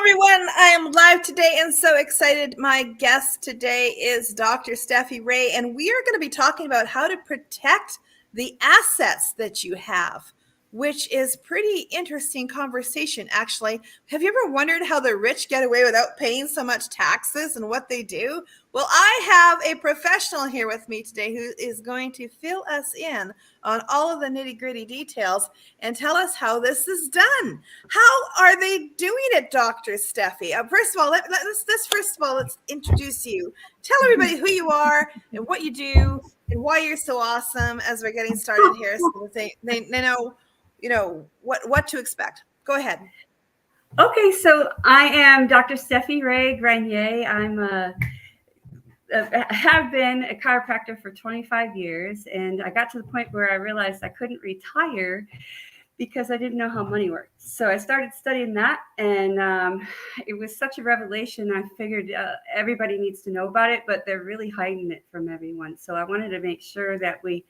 everyone. I am live today and so excited. My guest today is Dr. Stephie Ray, and we are going to be talking about how to protect the assets that you have, which is pretty interesting conversation, actually. Have you ever wondered how the rich get away without paying so much taxes and what they do? Well, I have a professional here with me today who is going to fill us in on all of the nitty-gritty details and tell us how this is done. How are they doing it, Dr. Stephie? First of all, let's introduce you. Tell everybody who you are and what you do and why you're so awesome as we're getting started here, so they know what to expect. Go ahead. Okay, so I am Dr. Stephie Ray Grenier. Have been a chiropractor for 25 years, and I got to the point where I realized I couldn't retire because I didn't know how money worked. So I started studying that, and it was such a revelation. I figured everybody needs to know about it, but they're really hiding it from everyone. So I wanted to make sure that we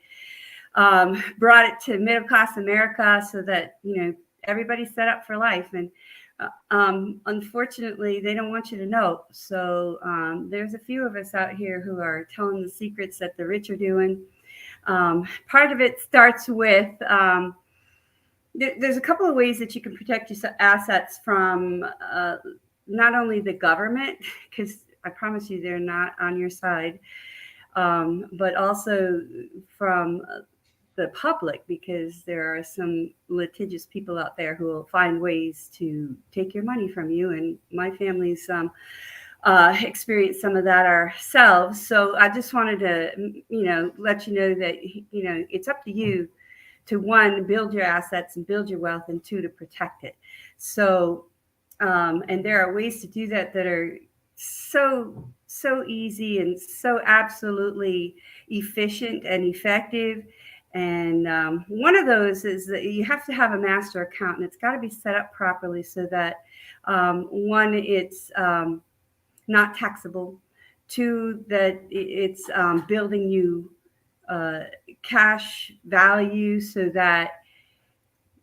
brought it to middle-class America so that, everybody's set up for life. And unfortunately, they don't want you to know. So there's a few of us out here who are telling the secrets that the rich are doing. Part of it starts with there's a couple of ways that you can protect your assets from not only the government, because I promise you they're not on your side, but also from the public, because there are some litigious people out there who will find ways to take your money from you. And my family's experienced some of that ourselves. So I just wanted to, let you know that, it's up to you to, one, build your assets and build your wealth, and two, to protect it. So, and there are ways to do that are so easy and so absolutely efficient and effective. And one of those is that you have to have a master account, and it's got to be set up properly so that one, it's not taxable. Two, that it's building you cash value so that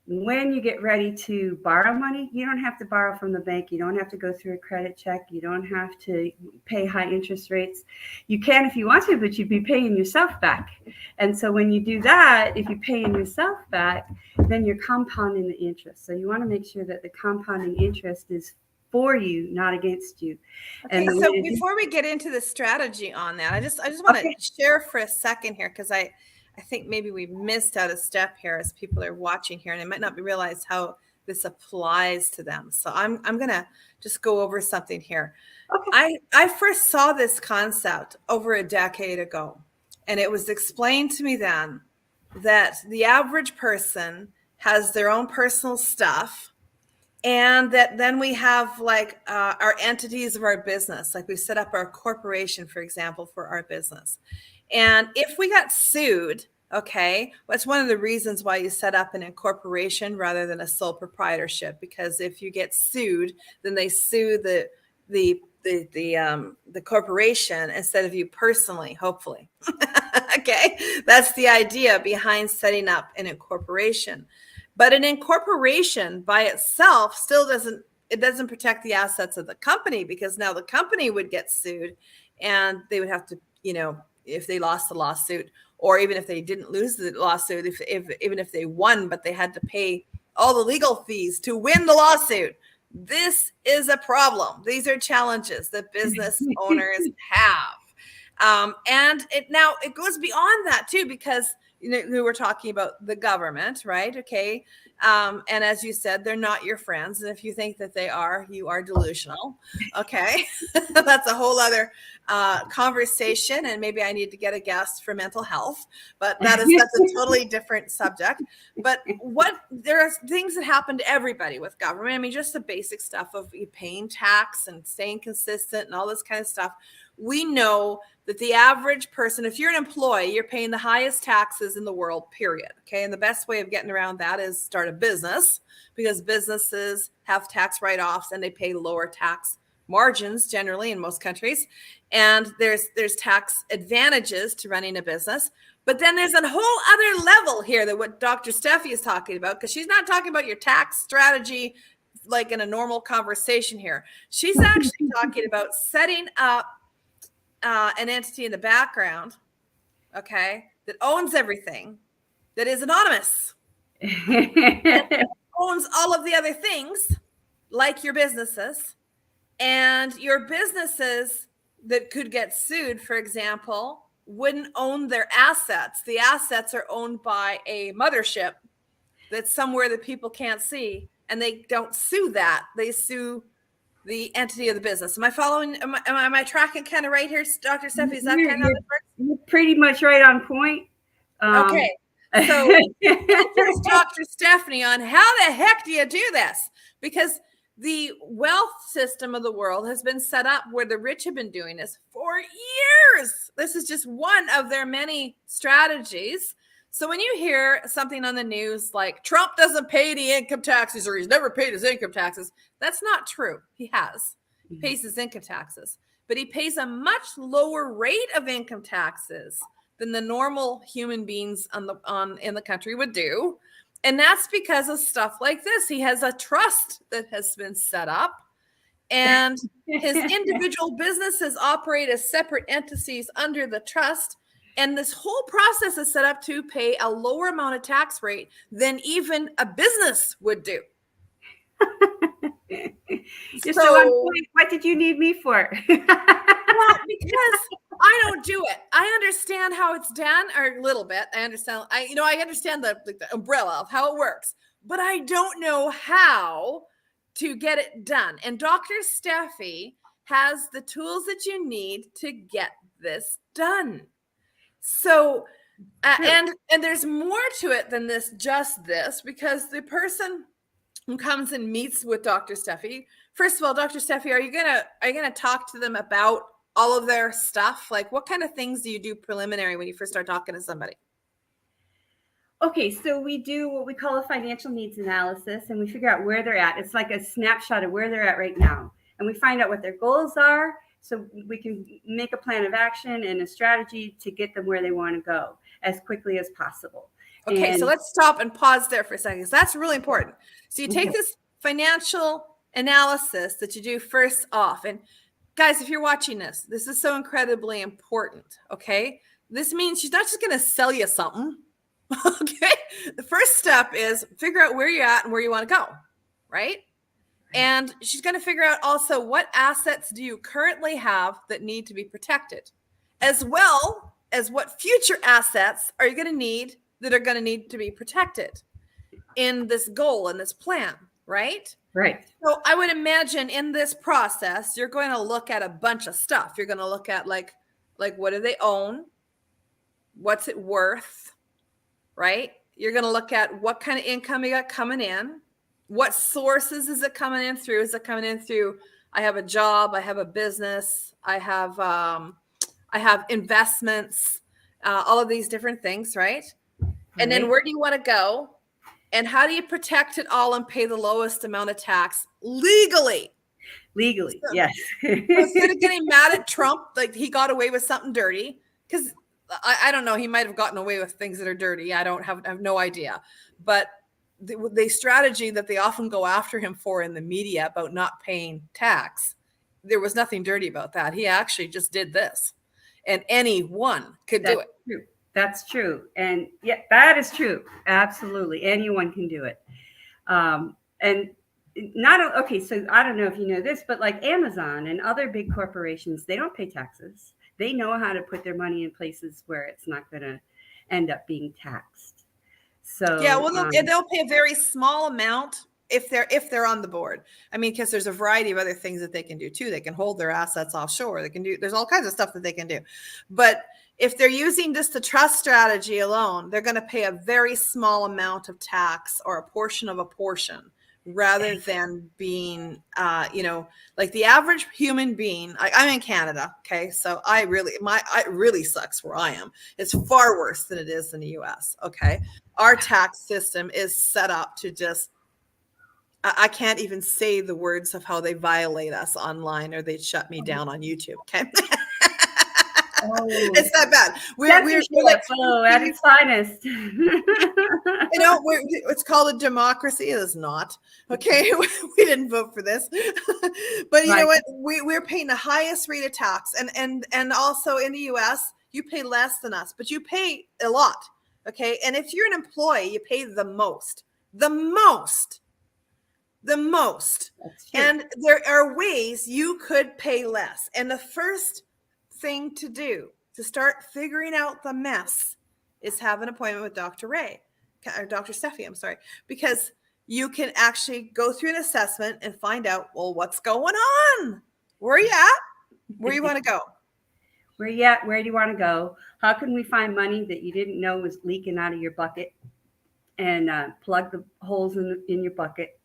when you get ready to borrow money, you don't have to borrow from the bank. You don't have to go through a credit check. You don't have to pay high interest rates. You can if you want to, but you'd be paying yourself back. And so when you do that, if you're paying yourself back, then you're compounding the interest. So you want to make sure that the compounding interest is for you, not against you. Okay, so before we get into the strategy on that, I just want to share for a second here, because I think maybe we missed out a step here as people are watching here, and they might not realize how this applies to them. So I'm going to just go over something here. Okay. I first saw this concept over a decade ago, and it was explained to me then that the average person has their own personal stuff, and that then we have like our entities of our business, like we set up our corporation, for example, for our business. And if we got sued, okay, that's one of the reasons why you set up an incorporation rather than a sole proprietorship, because if you get sued, then they sue the corporation instead of you personally, hopefully. Okay, that's the idea behind setting up an incorporation. But an incorporation by itself still doesn't protect the assets of the company, because now the company would get sued, and they would have to, if they lost the lawsuit, or even if they didn't lose the lawsuit, even if they won, but they had to pay all the legal fees to win the lawsuit. This is a problem. These are challenges that business owners have. And it goes beyond that too, because we were talking about the government, right? Okay. And as you said, they're not your friends. And if you think that they are, you are delusional. Okay. That's a whole other conversation. And maybe I need to get a guest for mental health, but that's a totally different subject. But there are things that happen to everybody with government. I mean, just the basic stuff of paying tax and staying consistent and all this kind of stuff. We know that the average person, if you're an employee, you're paying the highest taxes in the world, period. Okay. And the best way of getting around that is start a business, because businesses have tax write-offs and they pay lower tax margins generally in most countries. And there's tax advantages to running a business. But then there's a whole other level here that what Dr. Stephie is talking about, because she's not talking about your tax strategy like in a normal conversation here. She's actually talking about setting up an entity in the background, okay, that owns everything, that is anonymous, and owns all of the other things, like your businesses, and your businesses that could get sued, for example, wouldn't own their assets. The assets are owned by a mothership that's somewhere that people can't see, and they don't sue that. They sue the entity of the business. Am I following? Am I tracking kind of right here, Dr. Stephie? Is that kind of how this works? You're pretty much right on point. Okay. So here's Dr. Stephanie on how the heck do you do this? Because the wealth system of the world has been set up where the rich have been doing this for years. This is just one of their many strategies. So when you hear something on the news like Trump doesn't pay any income taxes or he's never paid his income taxes, that's not true. He has. He pays his income taxes, but he pays a much lower rate of income taxes than the normal human beings in the country would do. And that's because of stuff like this. He has a trust that has been set up, and his individual businesses operate as separate entities under the trust. And this whole process is set up to pay a lower amount of tax rate than even a business would do. Just so, one point, what did you need me for? Well, because I don't do it. I understand how it's done, or a little bit. I understand. I understand the umbrella of how it works, but I don't know how to get it done. And Dr. Stephie has the tools that you need to get this done. So, and there's more to it than just this, because the person who comes and meets with Dr. Stephie, first of all, Dr. Stephie, are you gonna talk to them about all of their stuff? Like, what kind of things do you do preliminary when you first start talking to somebody? Okay, so we do what we call a financial needs analysis, and we figure out where they're at. It's like a snapshot of where they're at right now. And we find out what their goals are, so we can make a plan of action and a strategy to get them where they want to go as quickly as possible. Okay, so let's stop and pause there for a second, because that's really important. So you take this financial analysis that you do first off. And guys, if you're watching this is so incredibly important, okay? This means she's not just going to sell you something, okay? The first step is figure out where you're at and where you want to go, right? And she's going to figure out also what assets do you currently have that need to be protected, as well as what future assets are you going to need that are going to need to be protected in this goal, in this plan, right? Right. So I would imagine in this process, you're going to look at a bunch of stuff. You're going to look at like what do they own? What's it worth? Right? You're going to look at what kind of income you got coming in. What sources is it coming in through? Is it coming in through, I have a job, I have a business, I have investments, all of these different things, right? And then where do you want to go? And how do you protect it all and pay the lowest amount of tax legally? Legally, yes. Instead of getting mad at Trump, like he got away with something dirty, because I don't know, he might have gotten away with things that are dirty. I have no idea. But the strategy that they often go after him for in the media about not paying tax, there was nothing dirty about that. He actually just did this, and anyone could do it. True. That's true. And yeah, that is true. Absolutely. Anyone can do it. And okay, so I don't know if you know this, but like Amazon and other big corporations, they don't pay taxes. They know how to put their money in places where it's not going to end up being taxed. So yeah, well, they'll pay a very small amount if they're on the board. I mean, because there's a variety of other things that they can do too. They can hold their assets offshore. There's all kinds of stuff that they can do. But if they're using just the trust strategy alone, they're going to pay a very small amount of tax, or a portion of a portion, rather than being, like the average human being. I'm in Canada, okay, so it really sucks where I am. It's far worse than it is in the U.S. Okay, our tax system is set up to just, I can't even say the words of how they violate us online, or they'd shut me down on YouTube. Okay. Oh, It's not bad. We're like, censorship. Oh, at its finest. it's called a democracy. It is not. Okay. We didn't vote for this. But you know Right. what? We're paying the highest rate of tax. And also in the US, you pay less than us, but you pay a lot. Okay. And if you're an employee, you pay the most. The most. The most. That's true. And there are ways you could pay less. And the first thing to do to start figuring out the mess is have an appointment with Dr. Ray, or Dr. Stephie, I'm sorry, because you can actually go through an assessment and find out, well, what's going on? Where are you at? Where you want to go? Where you at? Where do you want to go? How can we find money that you didn't know was leaking out of your bucket, and plug the holes in your bucket,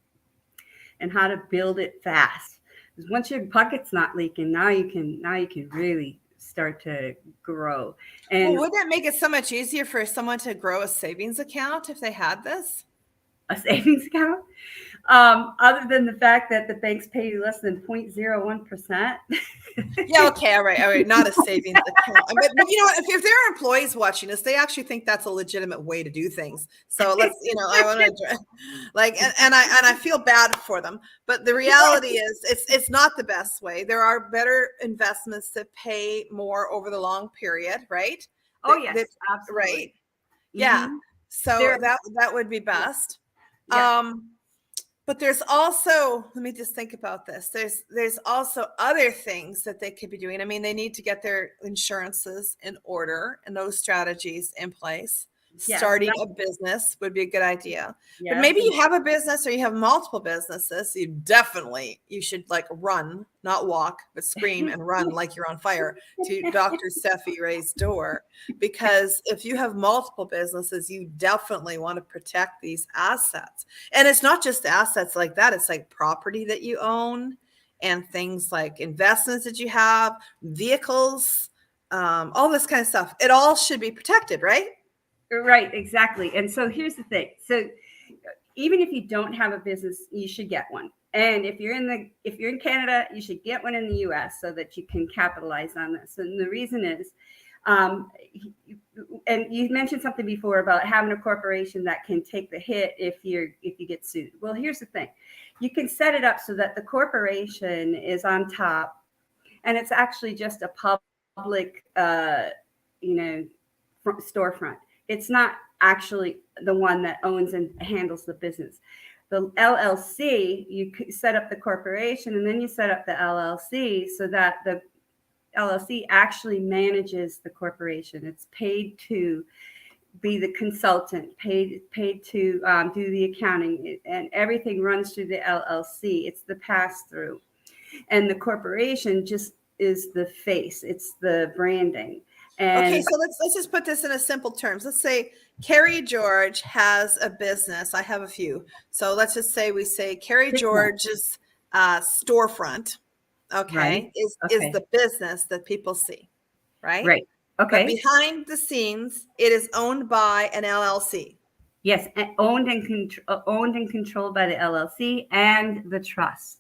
and how to build it fast? Because once your bucket's not leaking, now you can really start to grow. And Well, would that make it so much easier for someone to grow a savings account if they had this? a savings account, other than the fact that the banks pay you less than 0.01%. Yeah, okay, all right, not a savings account. But you know what? If there are employees watching this, they actually think that's a legitimate way to do things. So let's, I want to and I feel bad for them. But the reality is, it's not the best way. There are better investments that pay more over the long period, right? Oh yes, absolutely. Right. Yeah. Mm-hmm. So that would be best. Yeah. But there's also, let me just think about this. There's also other things that they could be doing. I mean, they need to get their insurances in order and those strategies in place. Yes, Starting a business would be a good idea. yes. But maybe you have a business or you have multiple businesses. You should like run, not walk, but scream and run like you're on fire to Dr. Stephie Ray's door. Because if you have multiple businesses, you definitely want to protect these assets. And it's not just assets like that. It's like property that you own and things like investments that you have, vehicles, all this kind of stuff. It all should be protected, right? Right, exactly. And so here's the thing. So even if you don't have a business, you should get one. And if you're in Canada, you should get one in the US so that you can capitalize on this. And the reason is, and you mentioned something before about having a corporation that can take the hit if you get sued. Well, here's the thing. You can set it up so that the corporation is on top, and it's actually just a public storefront. It's not actually the one that owns and handles the business. The LLC, you set up the corporation and then you set up the LLC so that the LLC actually manages the corporation. It's paid to be the consultant, paid to do the accounting, and everything runs through the LLC. It's the pass-through. And the corporation just is the face. It's the branding. And okay, so let's just put this in a simple terms. Let's say Carrie George has a business. I have a few. So let's just say Carrie George's storefront, okay, right. is the business that people see, right? Right. Okay. But behind the scenes, it is owned by an LLC. Yes, owned and controlled by the LLC and the trust.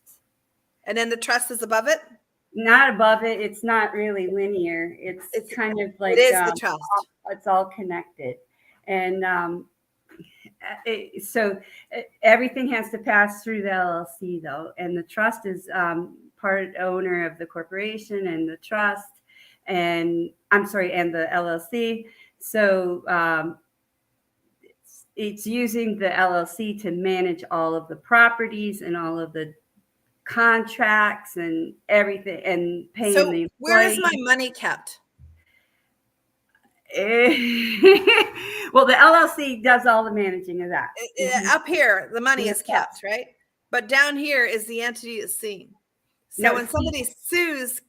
And then the trust is above it? Not above it. It's not really linear. It's kind of like it is the trust. It's all connected, and so everything has to pass through the LLC though, and the trust is part owner of the corporation and the trust, and the LLC. So it's using the LLC to manage all of the properties and all of the contracts and everything and paying the employees. Where is my money kept? Well, the LLC does all the managing of that. Up here, the money is kept, right? But down here is the entity that's seen. So when somebody sues,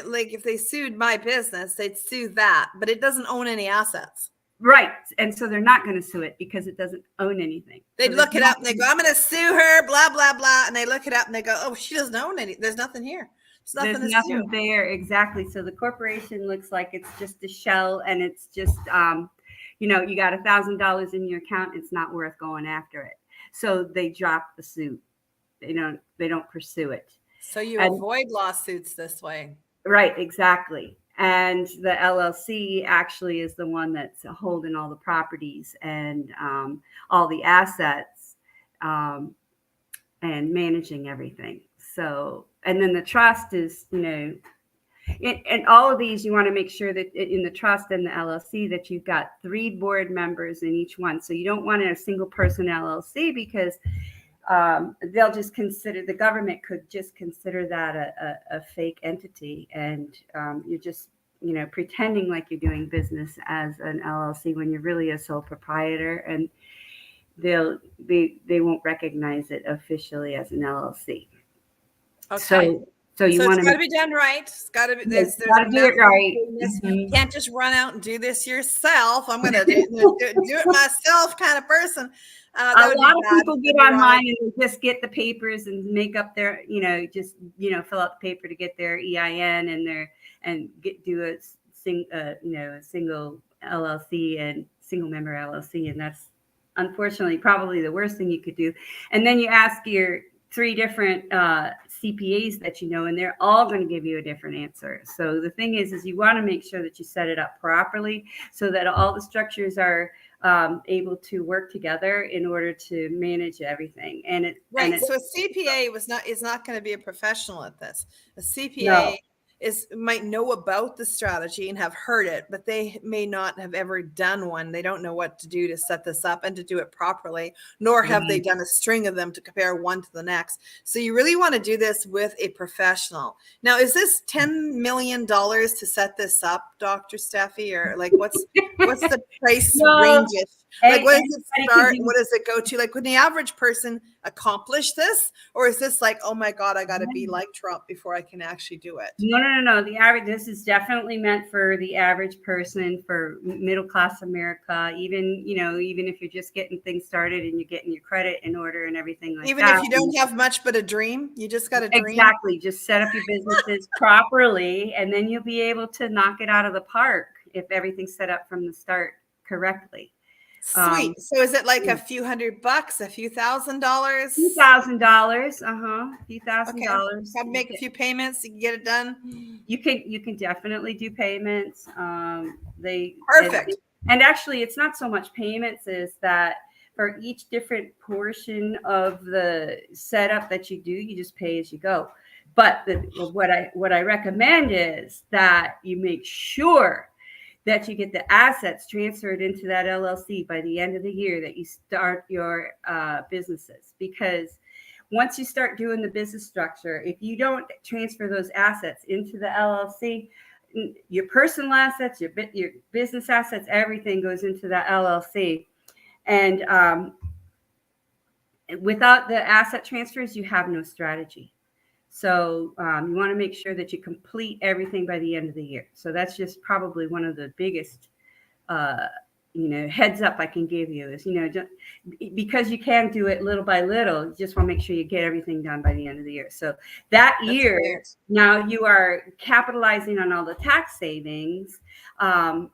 like if they sued my business, they'd sue that, but it doesn't own any assets. Right. And so they're not going to sue it because it doesn't own anything. They look it up and they go, I'm going to sue her, blah, blah, blah. And they look it up and they go, oh, she doesn't own any. There's nothing here. There's nothing there. Exactly. So the corporation looks like it's just a shell, and it's just, you got $1,000 in your account. It's not worth going after it. So they drop the suit. They don't pursue it. So you avoid lawsuits this way. Right. Exactly. And the LLC actually is the one that's holding all the properties and all the assets um, and managing everything. So, and then the trust is, and all of these, you want to make sure that in the trust and the LLC that you've got 3 board members in each one. So you don't want a single person LLC because they'll just consider, the government could just consider that a fake entity, and you're just pretending like you're doing business as an LLC when you're really a sole proprietor, and they won't recognize it officially as an LLC. Okay. So you So want it's to got to be done right. It's got to be. There's got to a do it method right. to doing this. Mhm. You can't just run out and do this yourself. I'm going to do it myself, kind of person. A That would lot be of bad. people get That'd be wrong. online and they just get the papers and make up their, just fill out the paper to get their EIN and do a single LLC and single member LLC, and that's unfortunately probably the worst thing you could do. And then you ask your 3 different CPAs that and they're all going to give you a different answer. So the thing is you want to make sure that you set it up properly so that all the structures are able to work together in order to manage everything. So a CPA is not going to be a professional at this. A CPA No. might know about the strategy and have heard it, but they may not have ever done one. They don't know what to do to set this up and to do it properly, nor have they done a string of them to compare one to the next. So you really want to do this with a professional. Now, is this $10 million to set this up, Dr. Stephie, or like what's the price range? Like, what does it start? What does it go to? Like, would the average person accomplish this? Or is this like, oh my God, I got to be like Trump before I can actually do it? No. The average, this is definitely meant for the average person, for middle class America, even if you're just getting things started and you're getting your credit in order and everything like even that. Even if you don't have much but a dream, you just got a dream. Exactly. Just set up your businesses properly, and then you'll be able to knock it out of the park if everything's set up from the start correctly. Sweet. So is it like a few $100, a few $1,000? Few $1,000. Few $1,000. Okay. Make a few payments, you can get it done. You can definitely do payments. Perfect. And actually, it's not so much payments as that for each different portion of the setup that you do, you just pay as you go. But what I recommend is that you make sure that you get the assets transferred into that LLC by the end of the year that you start your businesses. Because once you start doing the business structure, if you don't transfer those assets into the LLC, your personal assets, your business assets, everything goes into that LLC. And without the asset transfers, you have no strategy. So you want to make sure that you complete everything by the end of the year. So that's just probably one of the biggest, heads up I can give you is, just, because you can do it little by little, you just want to make sure you get everything done by the end of the year. So that year, now you are capitalizing on all the tax savings and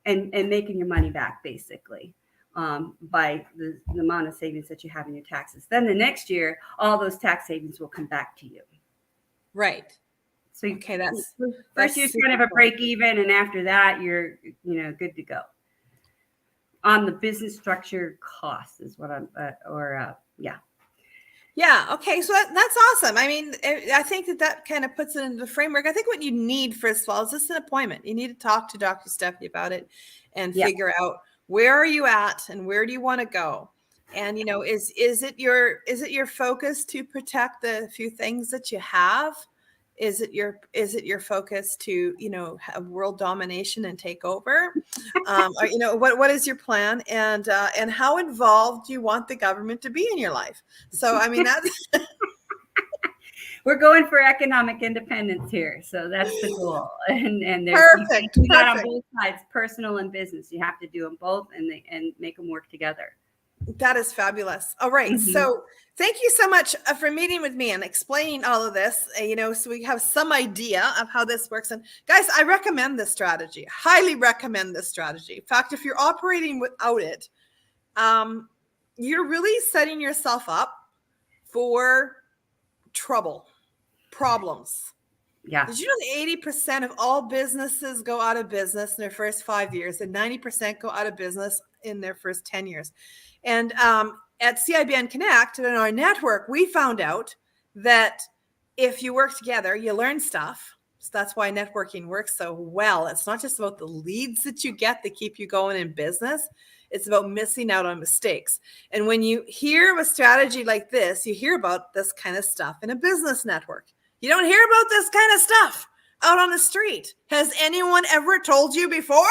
making your money back, basically. By the amount of savings that you have in your taxes. Then the next year, all those tax savings will come back to you. Right. So that's first year's kind of a break even, and after that, you're good to go. On the business structure costs is what I'm yeah. Yeah. Okay. So that's awesome. I mean, I think that kind of puts it into the framework. I think what you need, first of all, is just an appointment. You need to talk to Dr. Stephie about it and figure out where are you at and where do you want to go. And, is it your focus to protect the few things that you have? Is it your focus to, have world domination and take over? Or, what is your plan, and how involved do you want the government to be in your life? So, I mean, that's we're going for economic independence here. So that's the goal. And there's perfect. You got on both sides, personal and business. You have to do them both and make them work together. That is fabulous. All right. Mm-hmm. So thank you so much for meeting with me and explaining all of this, so we have some idea of how this works. And guys, I recommend this strategy, highly recommend this strategy. In fact, if you're operating without it, you're really setting yourself up for problems. Yeah. Did you know that 80% of all businesses go out of business in their first 5 years, and 90% go out of business in their first 10 years? And at CIBN Connect, in our network, we found out that if you work together, you learn stuff. So that's why networking works so well. It's not just about the leads that you get that keep you going in business. It's about missing out on mistakes. And when you hear a strategy like this, you hear about this kind of stuff in a business network. You don't hear about this kind of stuff out on the street. Has anyone ever told you before?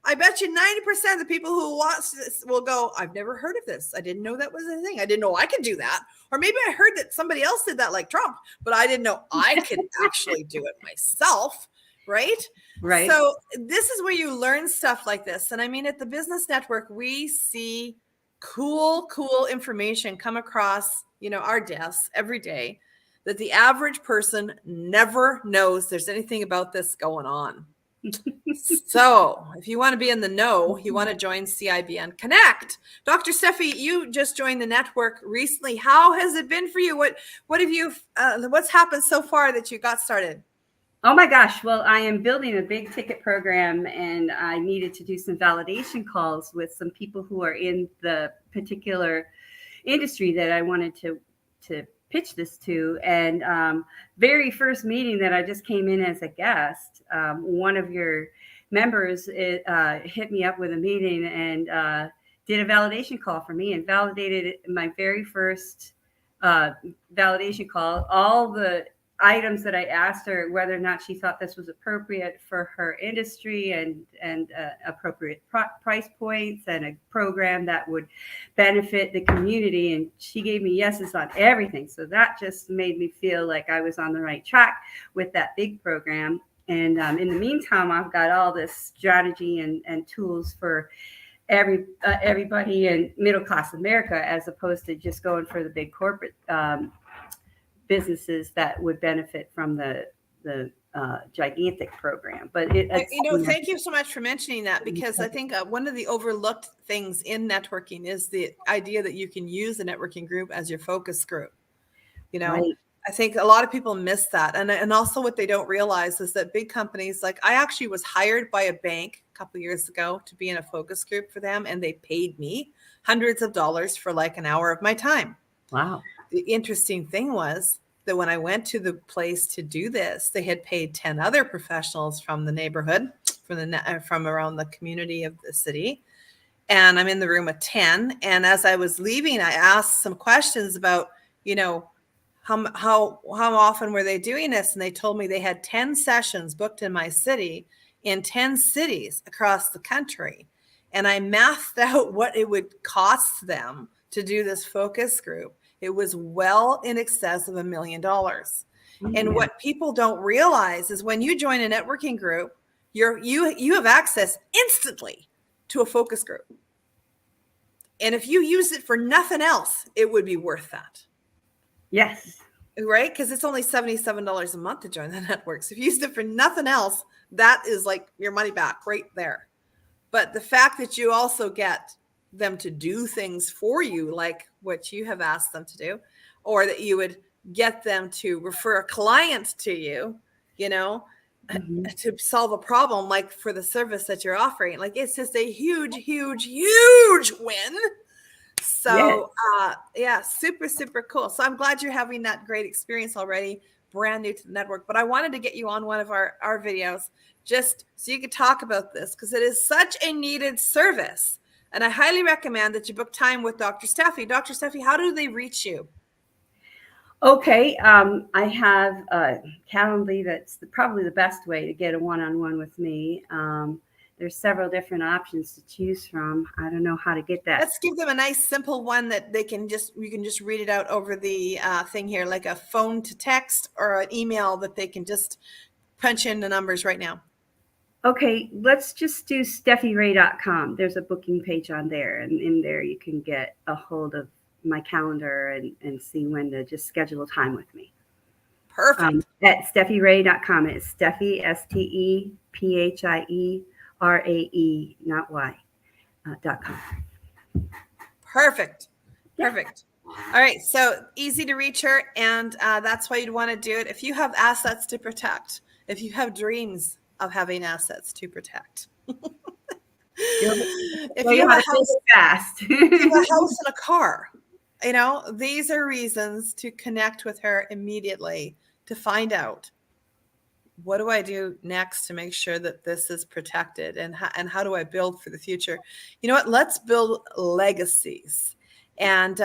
I bet you 90% of the people who watch this will go, I've never heard of this. I didn't know that was a thing. I didn't know I could do that. Or maybe I heard that somebody else did that like Trump, but I didn't know I could actually do it myself. Right? Right. So this is where you learn stuff like this. And I mean, at the Business Network, we see cool information come across, our desks every day that the average person never knows there's anything about this going on. So if you want to be in the know, you want to join CIBN Connect. Dr. Stephie, you just joined the network recently. How has it been for you? What have you, what's happened so far that you got started? Oh my gosh. Well, I am building a big ticket program, and I needed to do some validation calls with some people who are in the particular industry that I wanted to pitch this to. And very first meeting that I just came in as a guest, one of your members hit me up with a meeting and did a validation call for me and validated my very first validation call. All the items that I asked her, whether or not she thought this was appropriate for her industry and appropriate price points and a program that would benefit the community. And she gave me yeses on everything. So that just made me feel like I was on the right track with that big program. And in the meantime, I've got all this strategy and tools for everybody in middle class America, as opposed to just going for the big corporate businesses that would benefit from the gigantic program. But thank you so much for mentioning that, because I think one of the overlooked things in networking is the idea that you can use the networking group as your focus group. Right. I think a lot of people miss that. And also what they don't realize is that big companies, like I actually was hired by a bank a couple of years ago to be in a focus group for them, and they paid me hundreds of dollars for like an hour of my time. Wow. The interesting thing was that when I went to the place to do this, they had paid 10 other professionals from the neighborhood, from around the community of the city. And I'm in the room with 10. And as I was leaving, I asked some questions about, how often were they doing this? And they told me they had 10 sessions booked in my city in 10 cities across the country. And I mathed out what it would cost them to do this focus group. It was well in excess of $1 million. And what people don't realize is when you join a networking group, you have access instantly to a focus group. And if you use it for nothing else, it would be worth that. Yes. Right? Because it's only $77 a month to join the network. So if you used it for nothing else, that is like your money back right there. But the fact that you also get them to do things for you, like what you have asked them to do, or that you would get them to refer a client to you, to solve a problem, like for the service that you're offering. Like it's just a huge win. So super, super cool. So I'm glad you're having that great experience already, brand new to the network. But I wanted to get you on one of our videos just so you could talk about this, because it is such a needed service. And I highly recommend that you book time with Dr. Stephie. Dr. Stephie, how do they reach you? Okay. I have Calendly. That's probably the best way to get a one-on-one with me. There's several different options to choose from. I don't know how to get that. Let's give them a nice, simple one that you can just read it out over the thing here, like a phone to text or an email that they can just punch in the numbers right now. Okay, let's just do stephieray.com. There's a booking page on there, and in there you can get a hold of my calendar and see when to just schedule time with me. Perfect. At stephieray.com. It's Stephie, STEPHIERAE, not Y, .com. Perfect. Perfect. All right. So easy to reach her. And that's why you'd want to do it. If you have assets to protect, if you have dreams of having assets to protect, if Show you you have how a to take house, it fast. if you have a house and a car, these are reasons to connect with her immediately to find out, what do I do next to make sure that this is protected, and how do I build for the future? You know what? Let's build legacies. And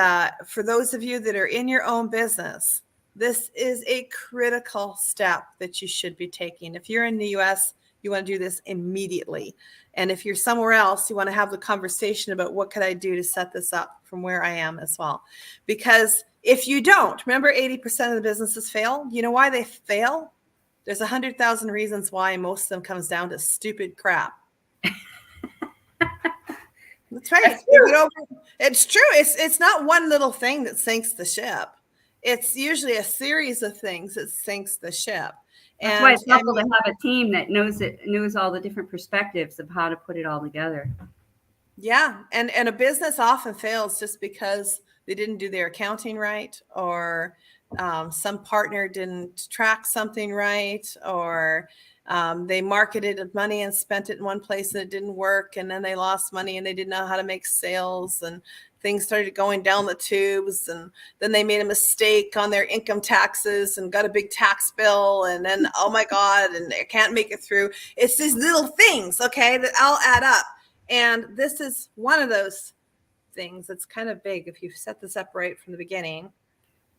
for those of you that are in your own business, this is a critical step that you should be taking. If you're in the US, you want to do this immediately. And if you're somewhere else, you want to have the conversation about what could I do to set this up from where I am as well. Because if you don't, remember 80% of the businesses fail. You know why they fail? There's 100,000 reasons why. Most of them comes down to stupid crap. That's right. That's true. It's true. It's not one little thing that sinks the ship. It's usually a series of things that sinks the ship. That's why it's I helpful to mean, have a team that knows all the different perspectives of how to put it all together. yeah, and a business often fails just because they didn't do their accounting right, or some partner didn't track something right, or they marketed money and spent it in one place and it didn't work, and then they lost money and they didn't know how to make sales, and things started going down the tubes, and then they made a mistake on their income taxes and got a big tax bill, and then, oh my God, and they can't make it through. It's these little things, okay, that all add up. And this is one of those things that's kind of big. If you set this up right from the beginning,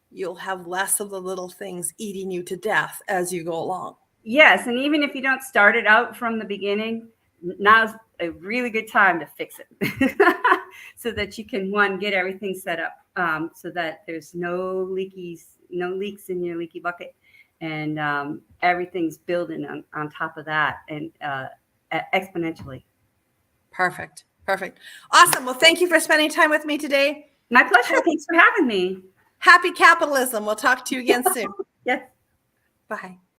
you'll have less of the little things eating you to death as you go along. Yes, and even if you don't start it out from the beginning, now's a really good time to fix it, so that you can, one, get everything set up, so that there's no leaks in your leaky bucket, and everything's building on top of that, and exponentially. Perfect. Perfect. Awesome. Well, thank you for spending time with me today. My pleasure. Thanks for having me. Happy capitalism. We'll talk to you again soon. Yes. Bye.